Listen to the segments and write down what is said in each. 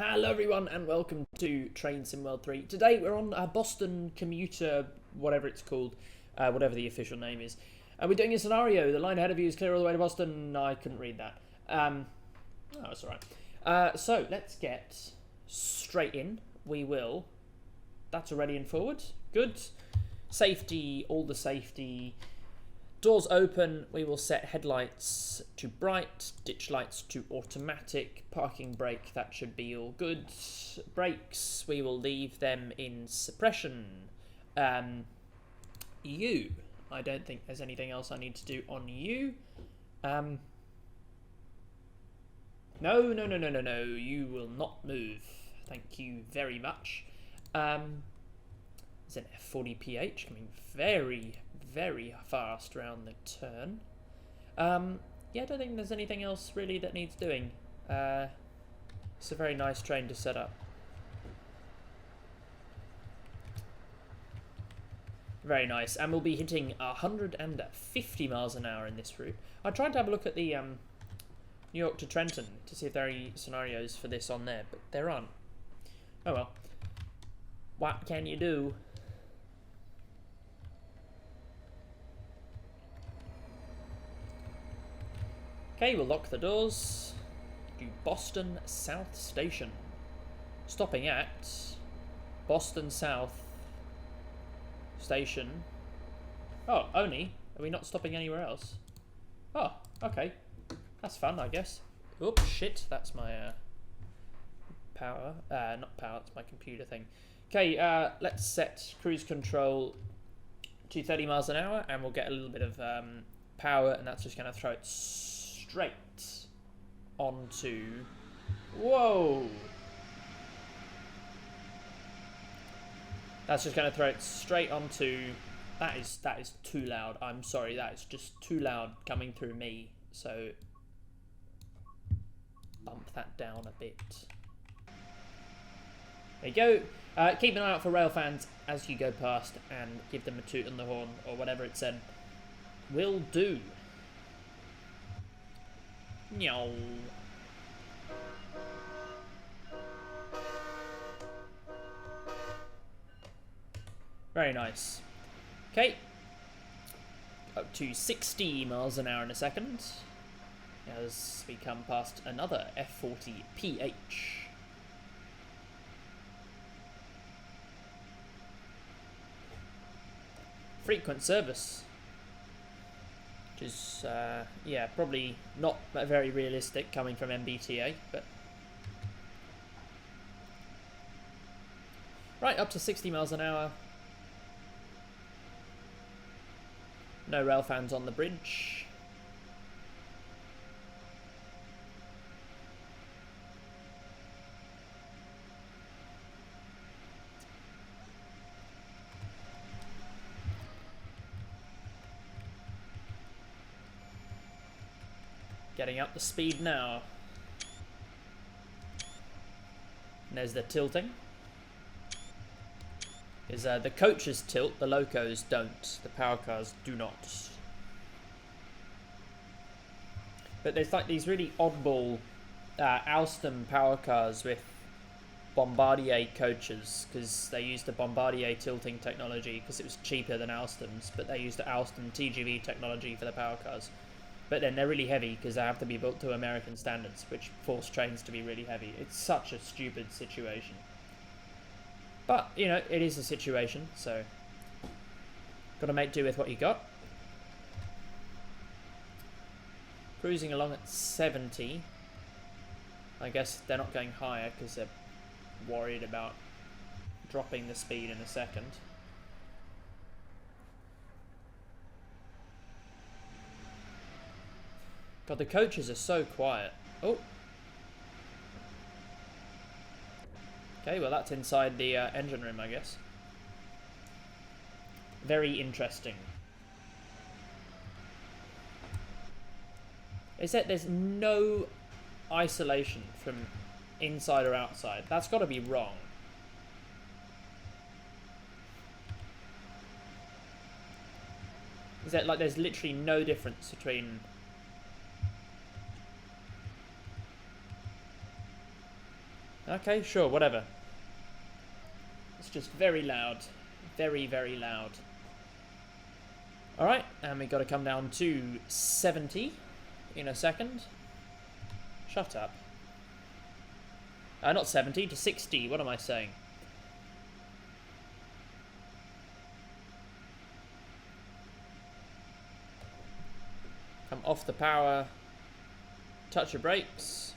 Hello everyone and welcome to Train Sim World 3. Today we're on Boston Commuter, whatever it's called, whatever the official name is. And we're doing a scenario. The line ahead of you is clear all the way to Boston. I couldn't read that. Oh, that's alright. So let's get straight in. We will. That's already in forward. Good. Safety, all the safety. Doors open, we will set headlights to bright, ditch lights to automatic, parking brake, that should be all good. Brakes, we will leave them in suppression. You, I don't think there's anything else I need to do on you. No, you will not move. Thank you very much. There's an F40PH coming very fast around the turn. Yeah, I don't think there's anything else really that needs doing. It's a very nice train to set up. Very nice, and we'll be hitting 150 miles an hour in this route. I tried to have a look at the New York to Trenton to see if there are any scenarios for this on there, but there aren't. Oh well. What can you do? Okay, we'll lock the doors. Do Boston South Station. Stopping at Boston South Station. Oh, only? Are we not stopping anywhere else? Oh, okay. That's fun, I guess. Oops, shit. That's my power. Not power, it's my computer thing. Okay, let's set cruise control to 30 miles an hour, and we'll get a little bit of power, and that's just going to throw it straight onto... Whoa! That's just going to throw it straight onto... That is too loud. I'm sorry, that is just too loud coming through me. So bump that down a bit. There you go. Keep an eye out for rail fans as you go past and give them a toot on the horn or whatever it said. Will do. No. Very nice. Okay. Up to 60 miles an hour in a second. As we come past another F40PH. Frequent service. Which is, yeah, probably not very realistic coming from MBTA, but... Right, up to 60 miles an hour. No rail fans on the bridge. Getting up the speed now. And there's the tilting. Is the coaches tilt, the locos don't. The power cars do not. But there's like these really oddball Alstom power cars with Bombardier coaches, because they used the Bombardier tilting technology because it was cheaper than Alstom's, but they used the Alstom TGV technology for the power cars. But then they're really heavy because they have to be built to American standards, which force trains to be really heavy. It's such a stupid situation. But, you know, it is a situation, so got to make do with what you got. Cruising along at 70. I guess they're not going higher because they're worried about dropping the speed in a second. God, the coaches are so quiet. Oh. Okay, well that's inside the engine room, I guess. Very interesting. Is that there's no isolation from inside or outside? That's got to be wrong. Is that like there's literally no difference between... Okay, sure, whatever. It's just very loud. Very, very loud. Alright, and we got to come down to 70 in a second. Shut up. Not 70, to 60. What am I saying? Come off the power. Touch your brakes.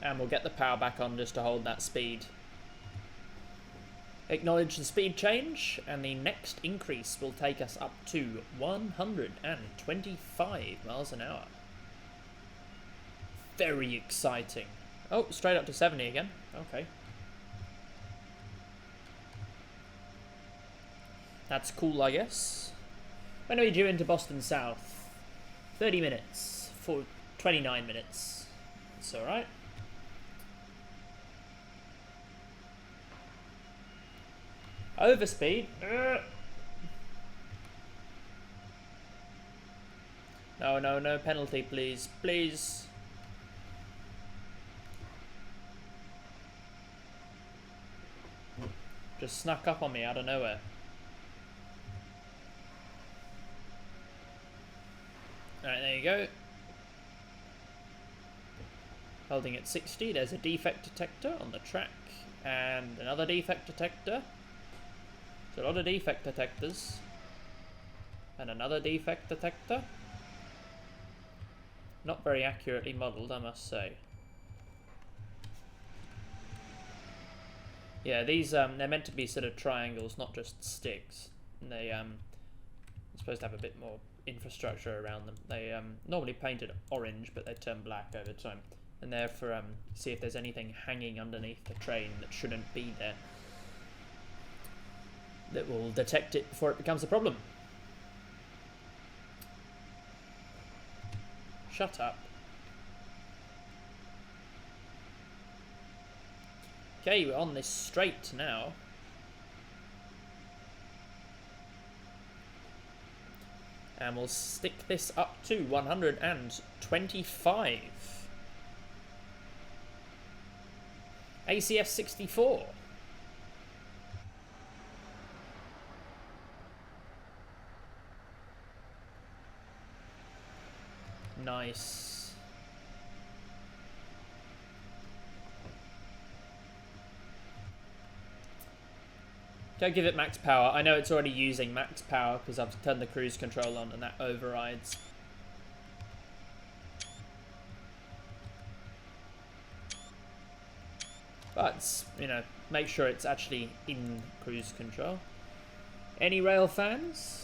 And we'll get the power back on just to hold that speed. Acknowledge the speed change, and the next increase will take us up to 125 miles an hour. Very exciting. Oh, straight up to 70 again. Okay. That's cool, I guess. When are we due into Boston South? 30 minutes. For 29 minutes. It's alright. Overspeed. No, no, no penalty, please. Please. Just snuck up on me out of nowhere. Alright, there you go. Holding at 60, there's a defect detector on the track. And another defect detector. There's a lot of defect detectors. And another defect detector. Not very accurately modelled, I must say. Yeah, these, they're meant to be sort of triangles, not just sticks. And they, are supposed to have a bit more infrastructure around them. They, normally painted orange, but they turn black over time. And they're for, see if there's anything hanging underneath the train that shouldn't be there. That will detect it before it becomes a problem. Shut up. Okay, we're on this straight now. And we'll stick this up to 125. ACS 64. Nice. Don't give it max power. I know it's already using max power because I've turned the cruise control on and that overrides. But, you know, make sure it's actually in cruise control. Any rail fans?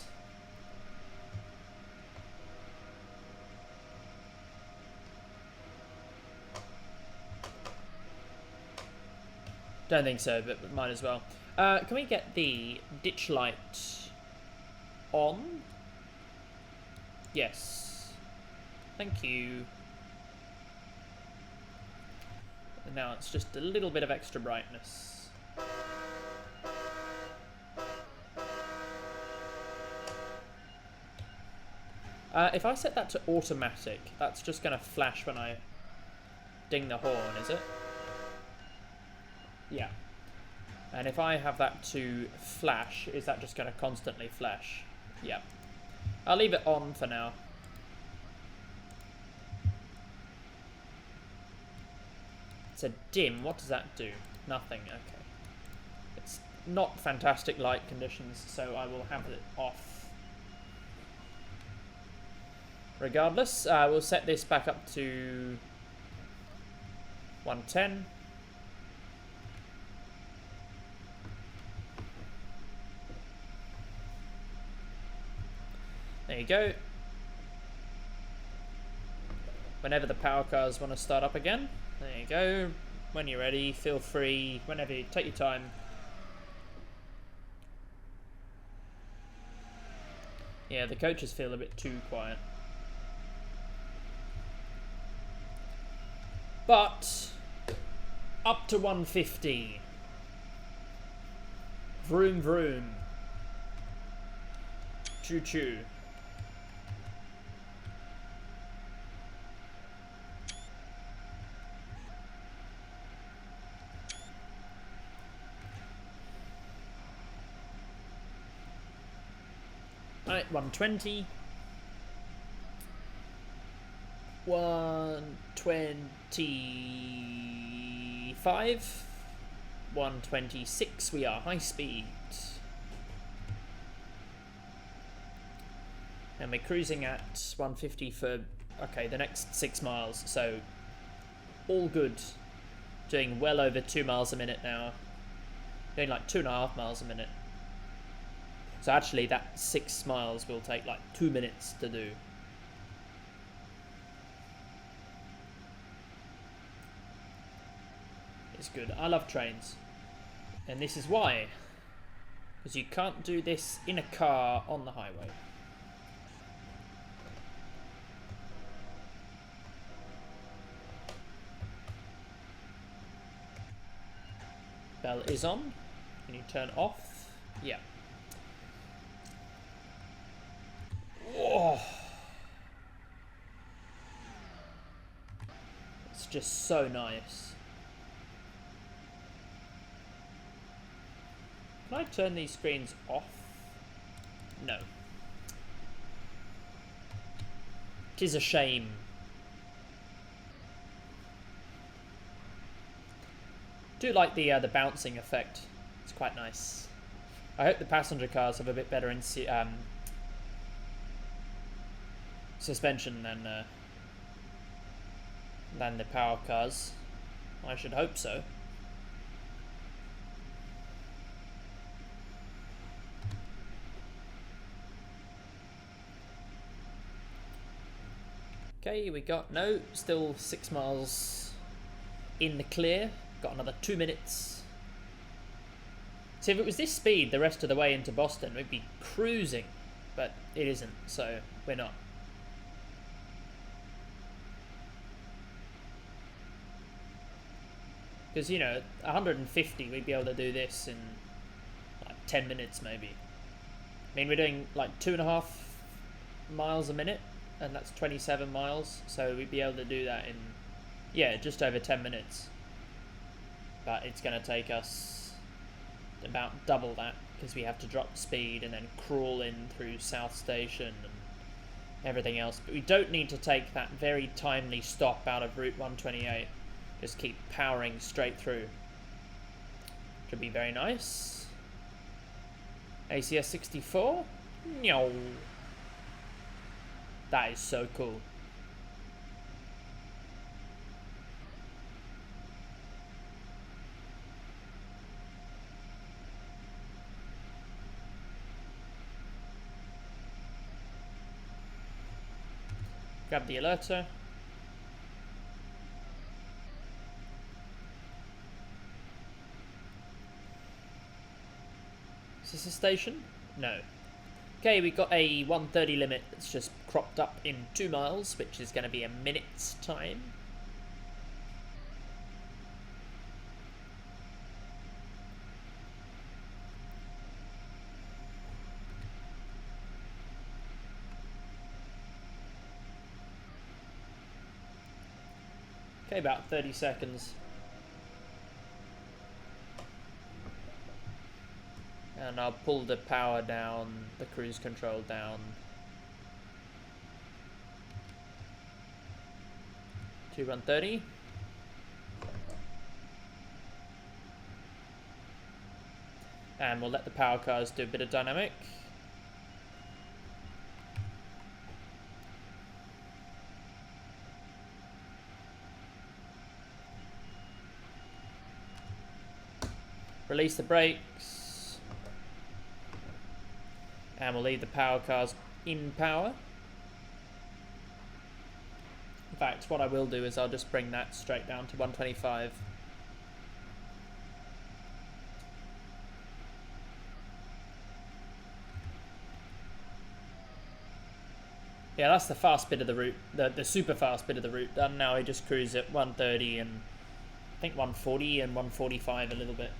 Don't think so, but might as well. Can we get the ditch light on? Yes. Thank you. And now it's just a little bit of extra brightness. If I set that to automatic, that's just going to flash when I ding the horn, is it? Yeah. And if I have that to flash, is that just going to constantly flash? Yeah. I'll leave it on for now. It's a dim. What does that do? Nothing. Okay. It's not fantastic light conditions, so I will have it off. Regardless, we'll set this back up to 110. There you go. Whenever the power cars want to start up again, there you go. When you're ready, feel free. Whenever you take your time. Yeah, the coaches feel a bit too quiet. But Up to 150. Vroom vroom. Choo choo. Alright, 120. 125. 126. We are high speed. And we're cruising at 150 for, okay, the next 6 miles. So, all good. Doing well over 2 miles a minute now. Doing like 2.5 miles a minute. So actually that 6 miles will take like 2 minutes to do. It's good. I love trains. And this is why. Because you can't do this in a car on the highway. Bell is on. Can you turn off? Yeah. Whoa. It's just so nice. Can I turn these screens off? No. Tis a shame. Do like the bouncing effect. It's quite nice. I hope the passenger cars have a bit better in suspension than the power cars. I should hope so. Okay, we got still 6 miles in the clear. Got another 2 minutes. See, if it was this speed the rest of the way into Boston, we'd be cruising, but it isn't, so we're not. Because, you know, 150, we'd be able to do this in like 10 minutes maybe. I mean, we're doing like 2.5 miles a minute, and that's 27 miles, so we'd be able to do that in, yeah, just over 10 minutes. But it's going to take us about double that, because we have to drop speed and then crawl in through South Station and everything else. But we don't need to take that very timely stop out of Route 128. Just keep powering straight through. Should be very nice. ACS 64. No. That is so cool. Grab the alerter. Is this a station? No. Okay, we've got a 130 limit that's just cropped up in 2 miles, which is going to be a minute's time. Okay, about 30 seconds. And I'll pull the power down, the cruise control down. To 130. And we'll let the power cars do a bit of dynamic. Release the brakes. And we'll leave the power cars in power. In fact, what I will do is I'll just bring that straight down to 125. Yeah, that's the fast bit of the route, the super fast bit of the route done. Now we just cruise at 130 and think 140 and 145 a little bit.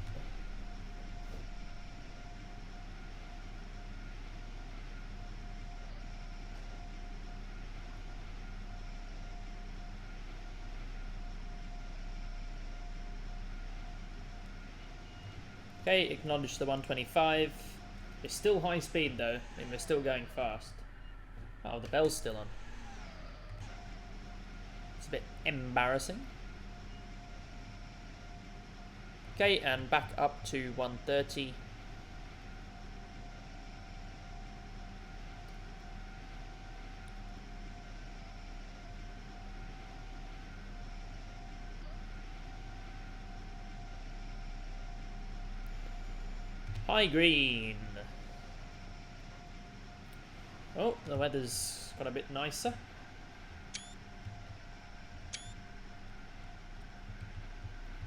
Okay, acknowledge the 125. It's still high speed though, and we're still going fast. Oh, the bell's still on. It's a bit embarrassing. Okay, and back up to 130. High green. Oh, the weather's got a bit nicer.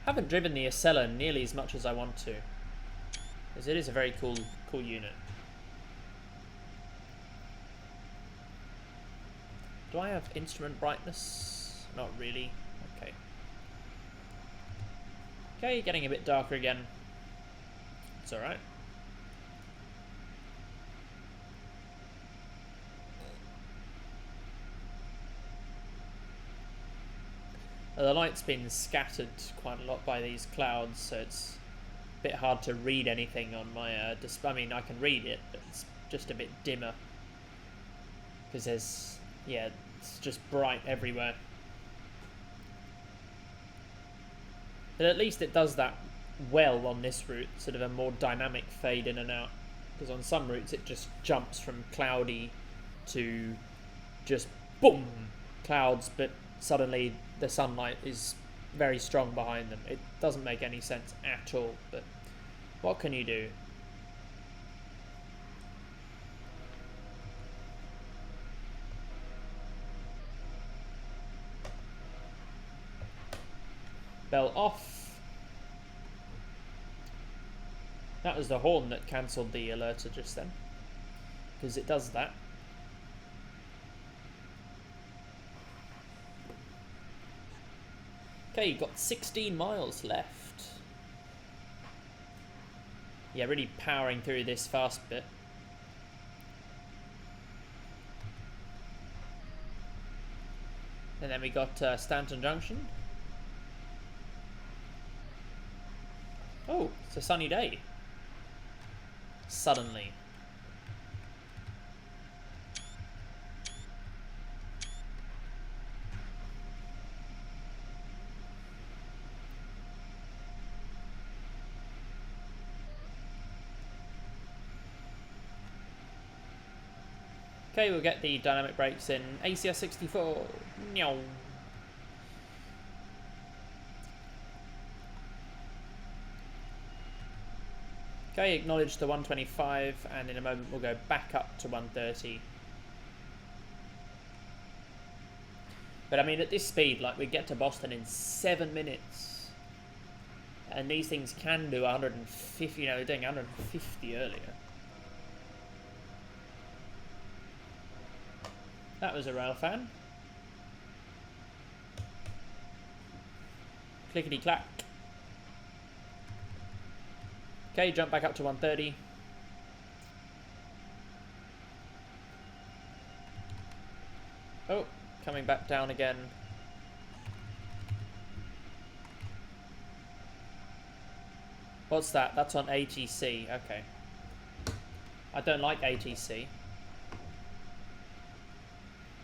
Haven't driven the Acela nearly as much as I want to, because it is a very cool unit. Do I have instrument brightness? Not really. Okay. Okay, getting a bit darker again. It's alright. The light's been scattered quite a lot by these clouds, so it's a bit hard to read anything on my display. I mean, I can read it, but it's just a bit dimmer. Because there's, yeah, it's just bright everywhere. But at least it does that well on this route, sort of a more dynamic fade in and out. Because on some routes it just jumps from cloudy to just boom, clouds, but suddenly the sunlight is very strong behind them. It doesn't make any sense at all, but what can you do? Bell off. That was the horn that cancelled the alerter just then, because it does that. Okay, you've got 16 miles left. Yeah, really powering through this fast bit. And then we got Stanton Junction. Oh, it's a sunny day. Suddenly. Okay, we'll get the dynamic brakes in. ACS 64. Meow. Okay, acknowledge the 125, and in a moment we'll go back up to 130. But I mean, at this speed, like, we get to Boston in 7 minutes. And these things can do 150, you know, they're doing 150 earlier. That was a rail fan. Clickety clack. Okay, jump back up to 130. Oh, coming back down again. What's that? That's on ATC. Okay. I don't like ATC.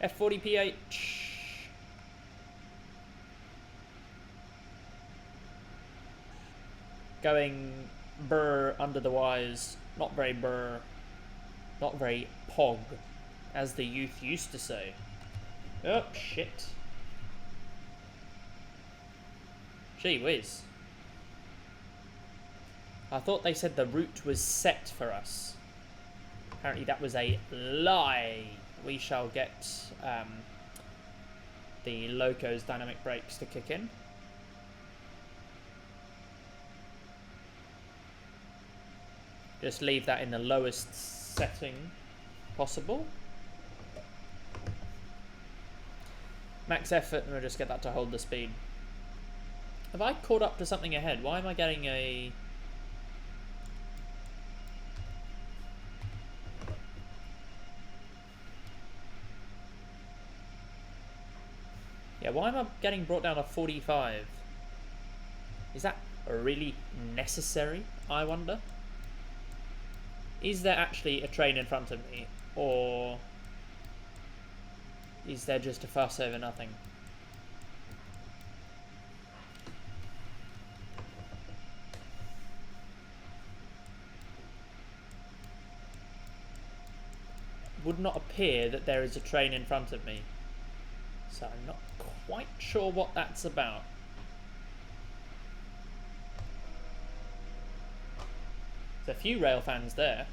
F40PH. Going brr under the wires. Not very brr. Not very pog, as the youth used to say. Oh, shit. Gee whiz. I thought they said the route was set for us. Apparently that was a lie. We shall get the Loco's dynamic brakes to kick in. Just leave that in the lowest setting possible. Max effort, and we'll just get that to hold the speed. Have I caught up to something ahead? Why am I getting a... Yeah, why am I getting brought down to 45? Is that really necessary, I wonder? Is there actually a train in front of me? Or is there just a fuss over nothing? Would not appear that there is a train in front of me. So I'm not quite sure what that's about. There's a few rail fans there.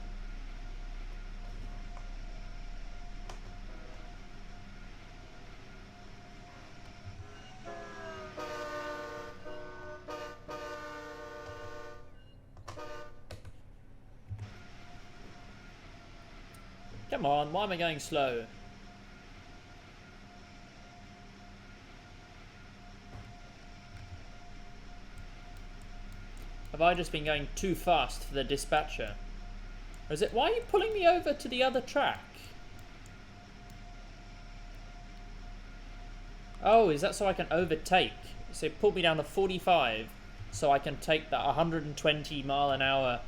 Come on, why am I going slow? Have I just been going too fast for the dispatcher? Or is it... Why are you pulling me over to the other track? Oh, is that so I can overtake? So it pulled me down to 45 so I can take that 120 mile an hour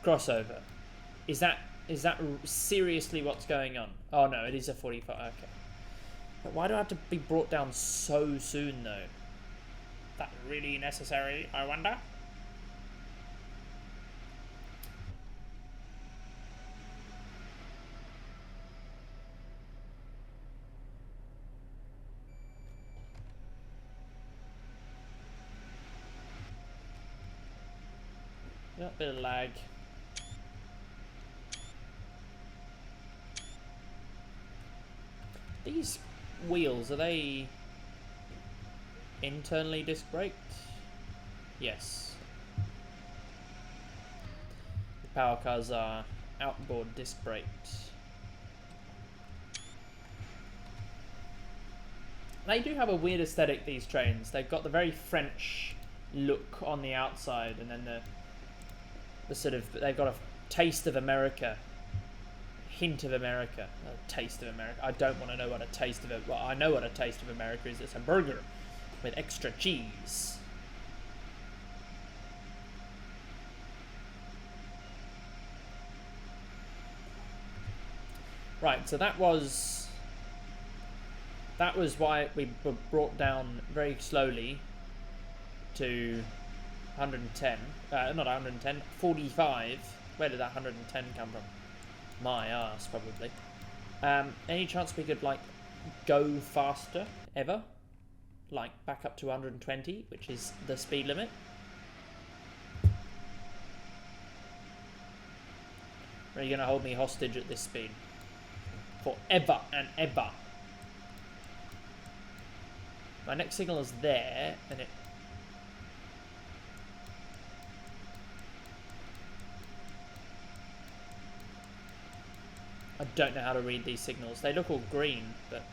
crossover. Is that seriously what's going on? Oh no, it is a 45. Okay. But why do I have to be brought down so soon though? That really necessary, I wonder? Yeah, a bit of lag. These wheels, are they internally disc braked? Yes. The power cars are outboard disc braked. They do have a weird aesthetic, these trains. They've got the very French look on the outside, and then the sort of... They've got a taste of America. Hint of America. A taste of America. I don't want to know what a taste of it... Well, I know what a taste of America is. It's a burger with extra cheese. Right, so that was why we were brought down very slowly to 110. Not 110, 45. Where did that 110 come from? My ass, probably. Any chance we could, like, go faster, ever? Like, back up to 120, which is the speed limit? Or are you going to hold me hostage at this speed? Forever and ever. My next signal is there, and it... I don't know how to read these signals. They look all green, but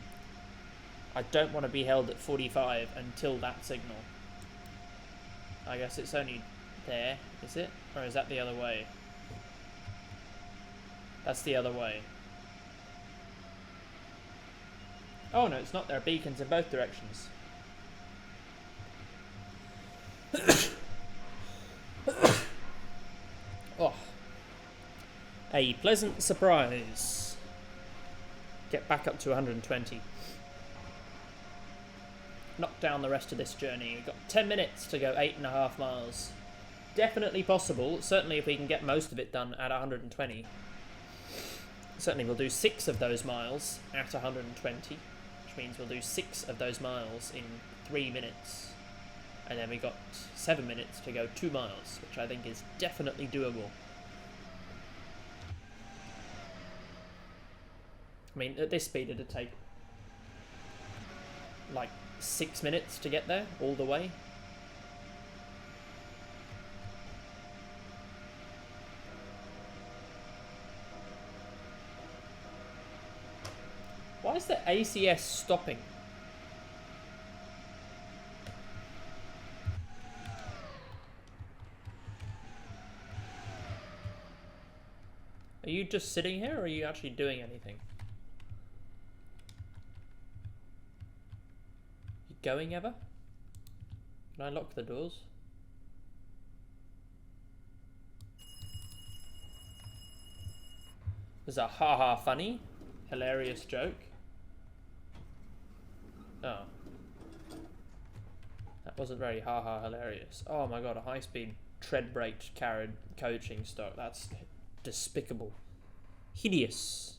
I don't want to be held at 45 until that signal. I guess it's only there, is it? Or is that the other way? That's the other way. Oh no, it's not. There are beacons in both directions. Oh. A pleasant surprise. Get back up to 120. Knock down the rest of this journey. We've got 10 minutes to go 8.5 miles. Definitely possible, certainly if we can get most of it done at 120. Certainly we'll do 6 of those miles at 120, which means we'll do 6 of those miles in 3 minutes. And then we got 7 minutes to go 2 miles, which I think is definitely doable. I mean, at this speed it'd take like 6 minutes to get there, all the way. Why is the ACS stopping? just sitting here, or are you actually doing anything? You going ever? Can I lock the doors? There's a haha funny, hilarious joke. Oh. That wasn't very haha hilarious. Oh my god, a high-speed tread-braked carried coaching stock. That's despicable. Hideous.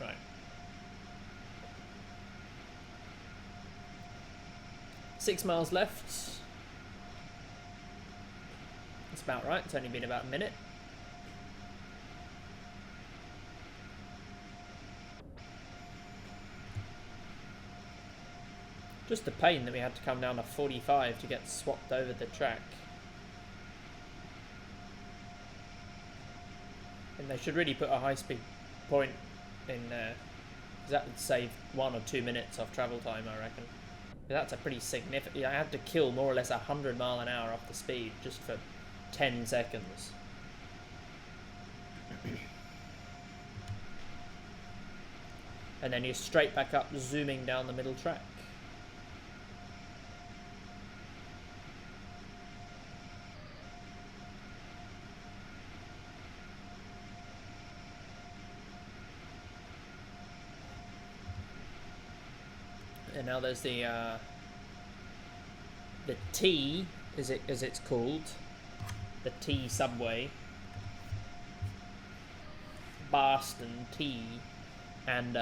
Right. 6 miles left. That's about right. It's only been about a minute. Just a pain that we had to come down to 45 to get swapped over the track. And they should really put a high-speed point in there, because that would save 1 or 2 minutes off travel time, I reckon. But that's a pretty significant... I had to kill more or less 100 mile an hour off the speed just for 10 seconds. And then you're straight back up, zooming down the middle track. And now there's the T, as it's called, the T subway, Boston Tea, and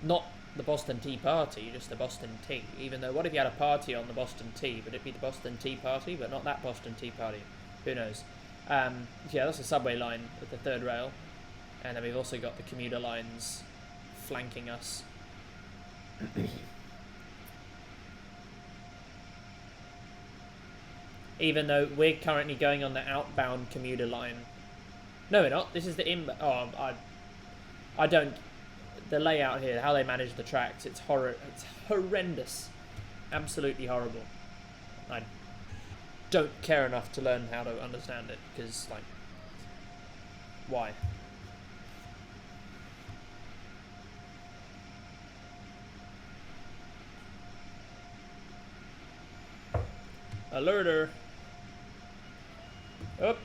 not the Boston Tea Party, just the Boston Tea. Even though, what if you had a party on the Boston Tea? Would it be the Boston Tea Party, but not that Boston Tea Party? Who knows? Yeah, that's a subway line at the third rail, and then we've also got the commuter lines flanking us. Even though we're currently going on the outbound commuter line. No, we're not. This is the inbound. Oh, I don't. The layout here, how they manage the tracks, it's horrendous. Absolutely horrible. I don't care enough to learn how to understand it, because, like, why? Alerter. Up.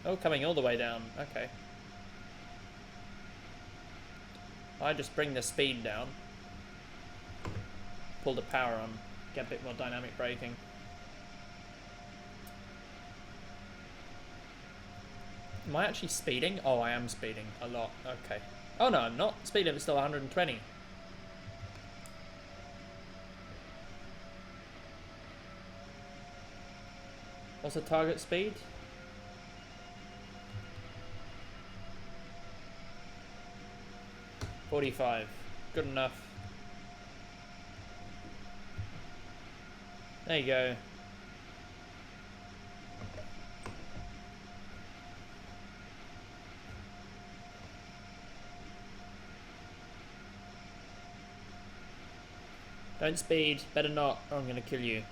Oh, coming all the way down. Okay. I just bring the speed down. Pull the power on. Get a bit more dynamic braking. Am I actually speeding? Oh, I am speeding a lot. Okay. Oh no, I'm not. Speed limit's still 120. What's the target speed? .45. Good enough. There you go. Don't speed. Better not, or I'm gonna kill you.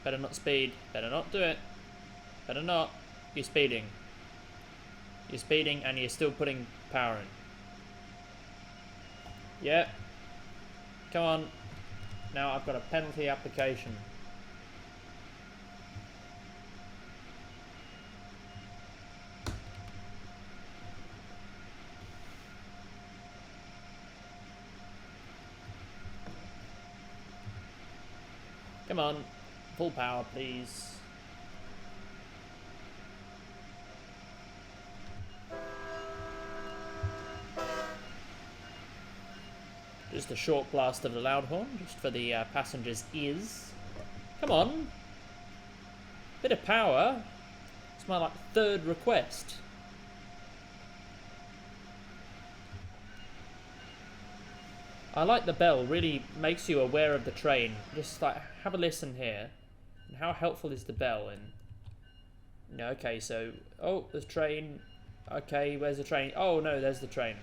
Better not speed. Better not do it. Better not. You're speeding. You're speeding and you're still putting power in. Yep. Come on. Now I've got a penalty application. Come on. Full power, please. Just a short blast of the loud horn, just for the passengers' ears. Come on. Bit of power. It's my, like, third request. I like the bell, really makes you aware of the train. Just, like, have a listen here. And how helpful is the bell in... No, okay, so... Oh, there's train. Okay, where's the train? Oh, no, there's the train.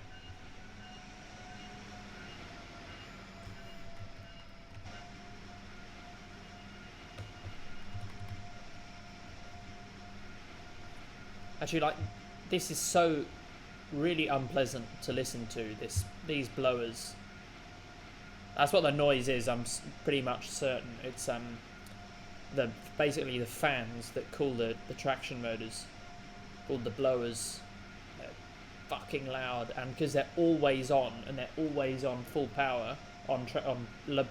Actually, like, this is so really unpleasant to listen to, these blowers. That's what the noise is, I'm pretty much certain. It's basically the fans that cool the traction motors, called the blowers. They're fucking loud, and because they're always on, and they're always on full power on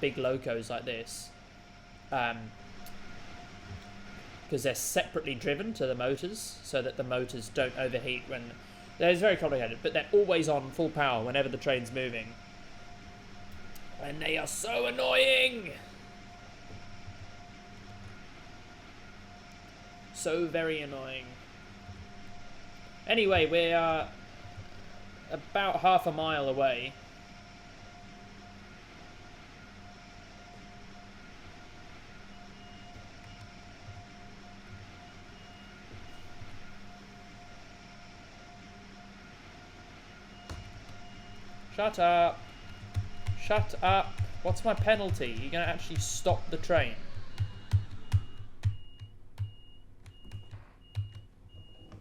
big locos like this, because they're separately driven to the motors, so that the motors don't overheat when... It's very complicated, but they're always on full power whenever the train's moving. And they are so annoying! So very annoying. Anyway, we are about half a mile away. Shut up. Shut up. What's my penalty? You're going to actually stop the train.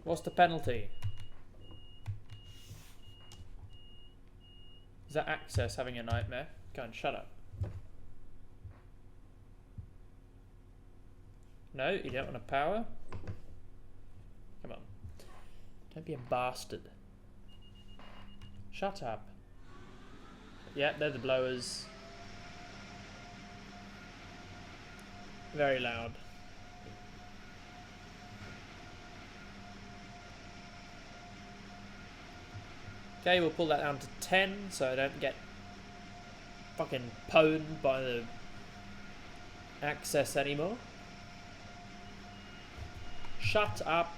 What's the penalty? Is that Access having a nightmare? Go on, shut up. No, you don't want to power? Come on. Don't be a bastard. Shut up. Yeah, they're the blowers. Very loud. Okay, we'll pull that down to 10 so I don't get fucking pwned by the Access anymore. Shut up.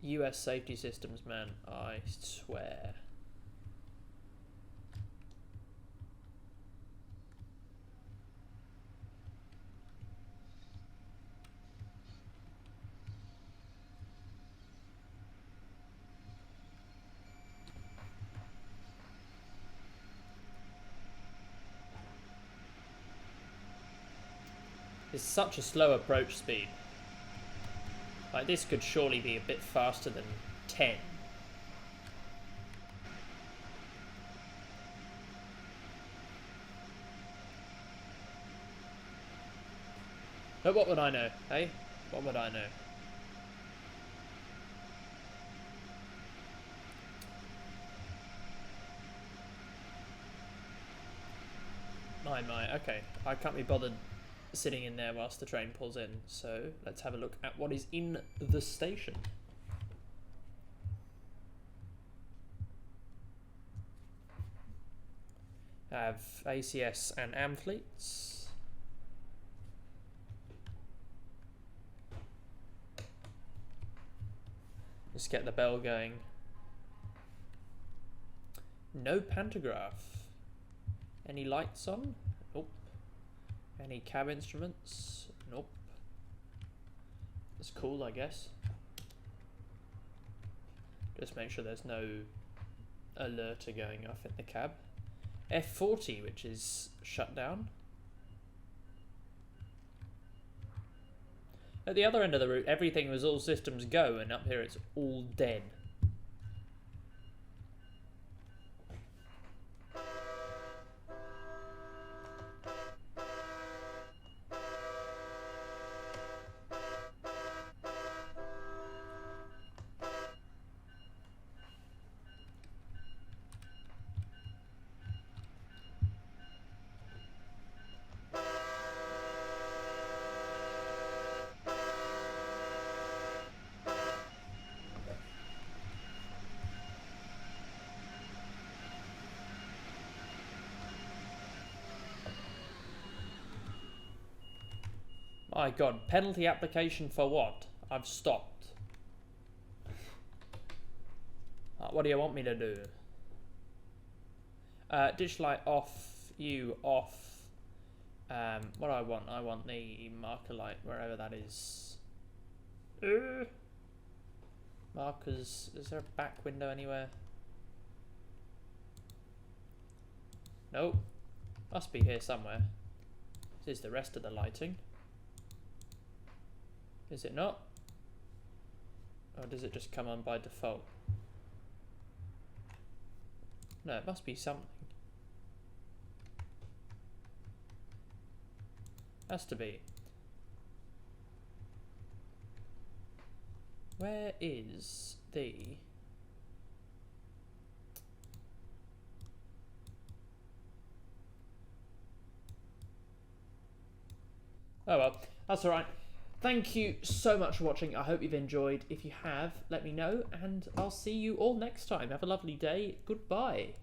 US safety systems, man, I swear. It's such a slow approach speed. Like, this could surely be a bit faster than 10. But what would I know, eh? What would I know? My, okay. I can't be bothered sitting in there whilst the train pulls in, so let's have a look at what is in the station. I have ACS and AM fleets. Let's get the bell going. No pantograph. Any lights on? Nope. Any cab instruments? Nope. That's cool, I guess. Just make sure there's no alerter going off in the cab. F40, which is shut down. At the other end of the route, everything was all systems go, and up here it's all dead. My god, penalty application for what? I've stopped. What do you want me to do? Digital light off, you off. What do I want? I want the marker light, wherever that is. Markers, is there a back window anywhere? Nope. Must be here somewhere. This is the rest of the lighting. Is it not? Or does it just come on by default? No, it must be something. Has to be. Where is the... Oh well, that's alright. Thank you so much for watching. I hope you've enjoyed. If you have, let me know, and I'll see you all next time. Have a lovely day. Goodbye.